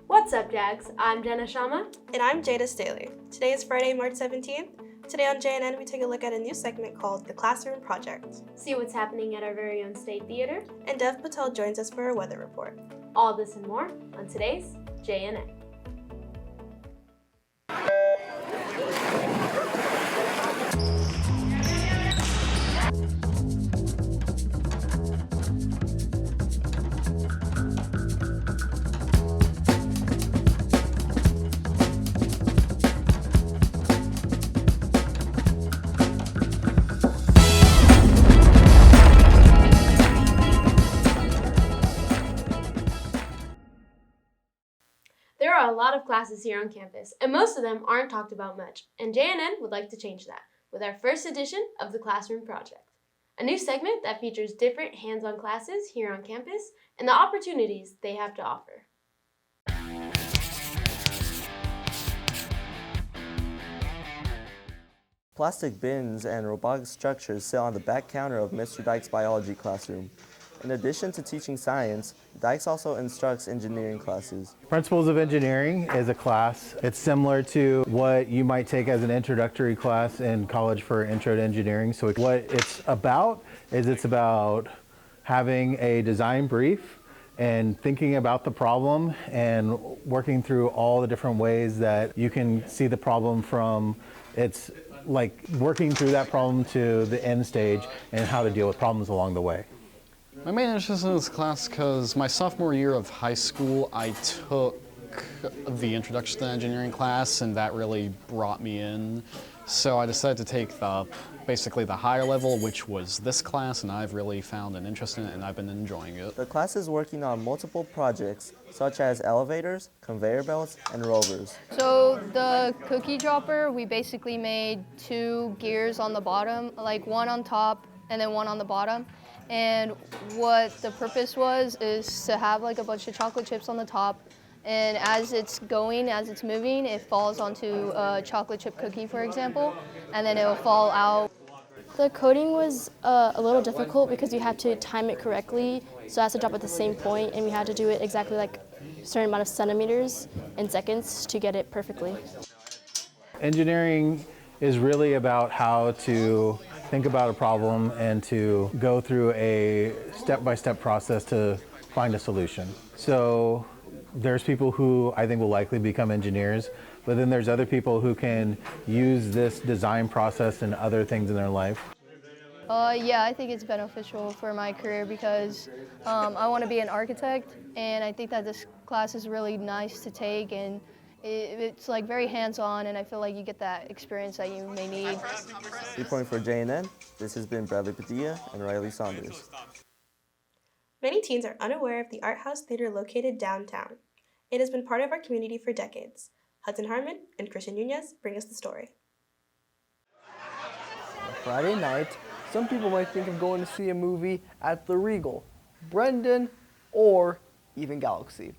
What's up, Jags? I'm Jenna Sharma. And I'm Jada Staley. Today is Friday, March 17th. Today on JNN, we take a look at a new segment called The Classroom Project. See what's happening at our very own State Theater. And Dev Patel joins us for our weather report. All this and more on today's JNN. There are a lot of classes here on campus, and most of them aren't talked about much, and JNN would like to change that with our first edition of the Classroom Project, a new segment that features different hands-on classes here on campus and the opportunities they have to offer. Plastic bins and robotic structures sit on the back counter of Mr. Dyke's biology classroom. In addition to teaching science, Dykes also instructs engineering classes. Principles of Engineering is a class. It's similar to what you might take as an introductory class in college for Intro to Engineering. So what it's about is it's about having a design brief and thinking about the problem and working through all the different ways that you can see the problem from its like working through that problem to the end stage and how to deal with problems along the way. My main interest in this class because my sophomore year of high school, I took the Introduction to Engineering class, and that really brought me in. So I decided to take basically the higher level, which was this class, and I've really found an interest in it, and I've been enjoying it. The class is working on multiple projects, such as elevators, conveyor belts, and rovers. So the cookie dropper, we basically made two gears on the bottom, like one on top and then one on the bottom. And what the purpose was is to have like a bunch of chocolate chips on the top, and as it's moving, it falls onto a chocolate chip cookie, for example, and then it'll fall out. The coding was a little difficult because you had to time it correctly, so it has to drop at the same point, and we had to do it exactly like a certain amount of centimeters and seconds to get it perfectly. Engineering is really about how to think about a problem and to go through a step-by-step process to find a solution. So there's people who I think will likely become engineers, but then there's other people who can use this design process and other things in their life. Yeah, I think it's beneficial for my career because I want to be an architect, and I think that this class is really nice to take, and it's like very hands-on, and I feel like you get that experience that you may need. Reporting for JNN, this has been Bradley Padilla and Riley Saunders. Many teens are unaware of the Art House Theater located downtown. It has been part of our community for decades. Hudson Harmon and Christian Nunez bring us the story. Friday night, some people might think of going to see a movie at the Regal, Brendan, or even Galaxy.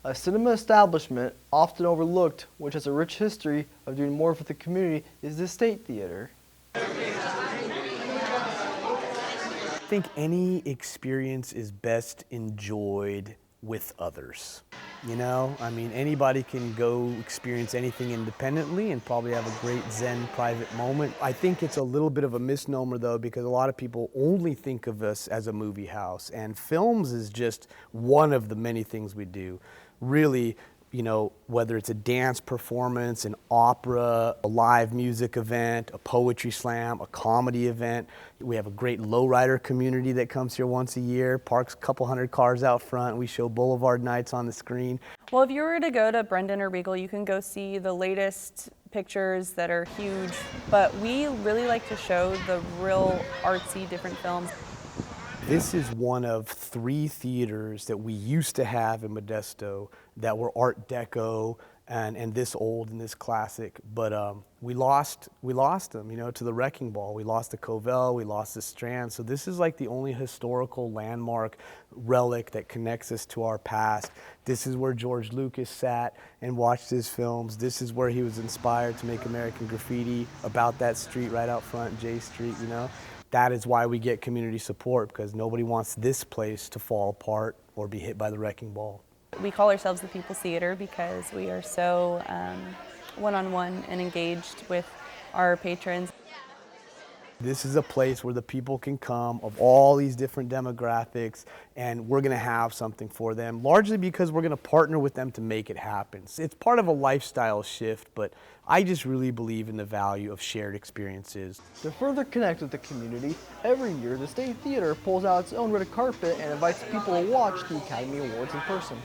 A cinema establishment often overlooked, which has a rich history of doing more for the community, is the State Theater. I think any experience is best enjoyed with others. You know, I mean, anybody can go experience anything independently and probably have a great Zen private moment. I think it's a little bit of a misnomer though, because a lot of people only think of us as a movie house, and films is just one of the many things we do. Really, you know, whether it's a dance performance, an opera, a live music event, a poetry slam, a comedy event. We have a great lowrider community that comes here once a year, parks a couple hundred cars out front. We show Boulevard Nights on the screen. Well, if you were to go to Brendan or Regal, you can go see the latest pictures that are huge, but we really like to show the real artsy different films. This is one of 3 theaters that we used to have in Modesto that were Art Deco and this old and this classic, but we lost them, you know, to the wrecking ball. We lost the Covell, we lost the Strand, so this is like the only historical landmark relic that connects us to our past. This is where George Lucas sat and watched his films. This is where he was inspired to make American Graffiti about that street right out front, J Street, you know. That is why we get community support, because nobody wants this place to fall apart or be hit by the wrecking ball. We call ourselves the People's Theater because we are so one-on-one and engaged with our patrons. This is a place where the people can come of all these different demographics, and we're going to have something for them, largely because we're going to partner with them to make it happen. It's part of a lifestyle shift, but I just really believe in the value of shared experiences. To further connect with the community, every year the State Theater pulls out its own red carpet and invites people to watch the Academy Awards in person.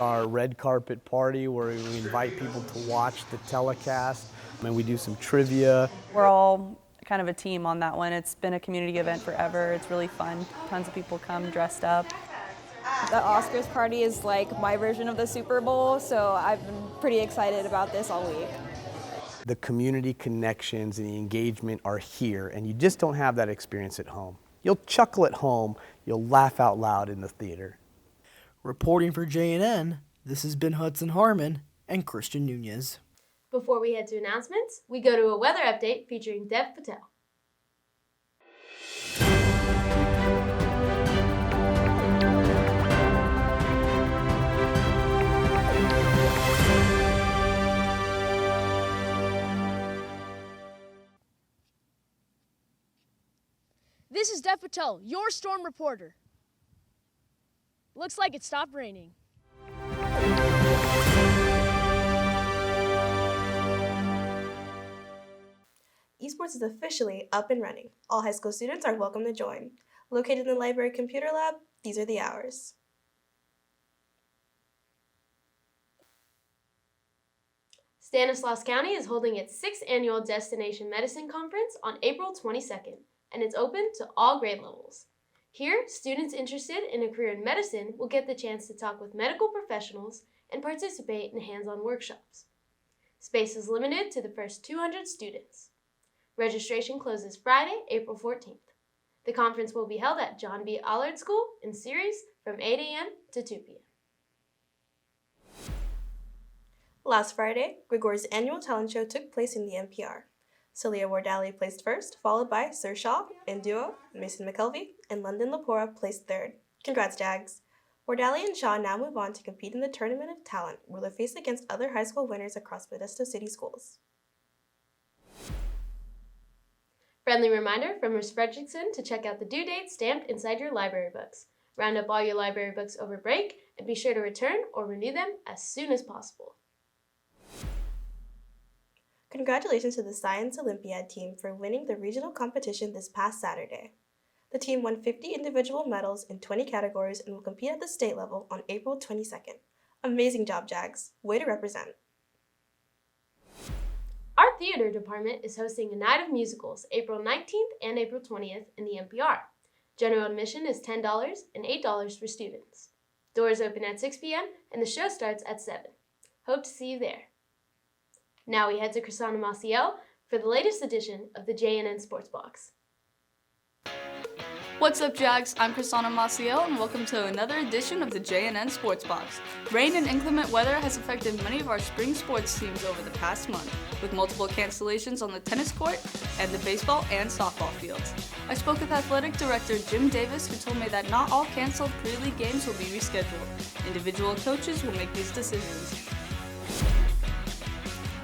Our red carpet party, where we invite people to watch the telecast, and we do some trivia. We're all kind of a team on that one. It's been a community event forever. It's really fun. Tons of people come dressed up. The Oscars party is like my version of the Super Bowl, so I've been pretty excited about this all week. The community connections and the engagement are here, and you just don't have that experience at home. You'll chuckle at home, you'll laugh out loud in the theater. Reporting for JNN, this has been Hudson Harmon and Christian Nunez. Before we head to announcements, we go to a weather update featuring Dev Patel. This is Dev Patel, your storm reporter. Looks like it stopped raining. Esports is officially up and running. All high school students are welcome to join. Located in the library computer lab, these are the hours. Stanislaus County is holding its 6th annual Destination Medicine Conference on April 22nd, and it's open to all grade levels. Here, students interested in a career in medicine will get the chance to talk with medical professionals and participate in hands-on workshops. Space is limited to the first 200 students. Registration closes Friday, April 14th. The conference will be held at John B. Allard School in Ceres from 8 a.m. to 2 p.m. Last Friday, Gregor's annual talent show took place in the NPR. Celia Wardali placed first, followed by Sir Shaw in duo, Mason McKelvey, and London Lepora placed third. Congrats, Jags! Wardali and Shaw now move on to compete in the Tournament of Talent, where they'll face against other high school winners across Modesto City schools. Friendly reminder from Ms. Fredrickson to check out the due date stamped inside your library books. Round up all your library books over break, and be sure to return or renew them as soon as possible. Congratulations to the Science Olympiad team for winning the regional competition this past Saturday. The team won 50 individual medals in 20 categories and will compete at the state level on April 22nd. Amazing job, Jags. Way to represent. Our theater department is hosting a night of musicals April 19th and April 20th in the NPR. General admission is $10 and $8 for students. Doors open at 6 p.m. and the show starts at 7. Hope to see you there. Now we head to Chrisana Maciel for the latest edition of the JNN Sports Box. What's up, Jags? I'm Chrisana Maciel, and welcome to another edition of the JNN Sports Box. Rain and inclement weather has affected many of our spring sports teams over the past month, with multiple cancellations on the tennis court and the baseball and softball fields. I spoke with Athletic Director Jim Davis, who told me that not all canceled pre-league games will be rescheduled. Individual coaches will make these decisions.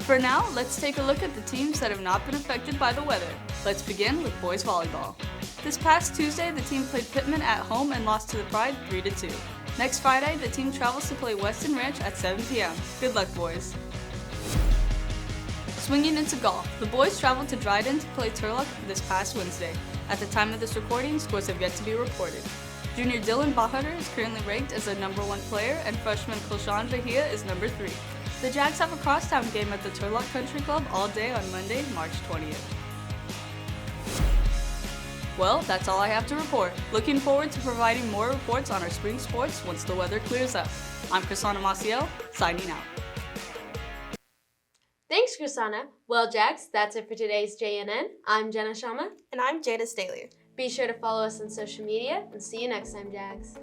For now, let's take a look at the teams that have not been affected by the weather. Let's begin with boys volleyball. This past Tuesday, the team played Pittman at home and lost to the Pride 3-2. Next Friday, the team travels to play Weston Ranch at 7 p.m. Good luck, boys. Swinging into golf, the boys traveled to Dryden to play Turlock this past Wednesday. At the time of this recording, scores have yet to be reported. Junior Dylan Bahadur is currently ranked as the number 1 player, and freshman Kulshan Bahia is number 3. The Jags have a crosstown game at the Turlock Country Club all day on Monday, March 20th. Well, that's all I have to report. Looking forward to providing more reports on our spring sports once the weather clears up. I'm Chrisana Maciel, signing out. Thanks, Chrisana. Well, Jags, that's it for today's JNN. I'm Jenna Sharma. And I'm Jada Staley. Be sure to follow us on social media, and see you next time, Jags.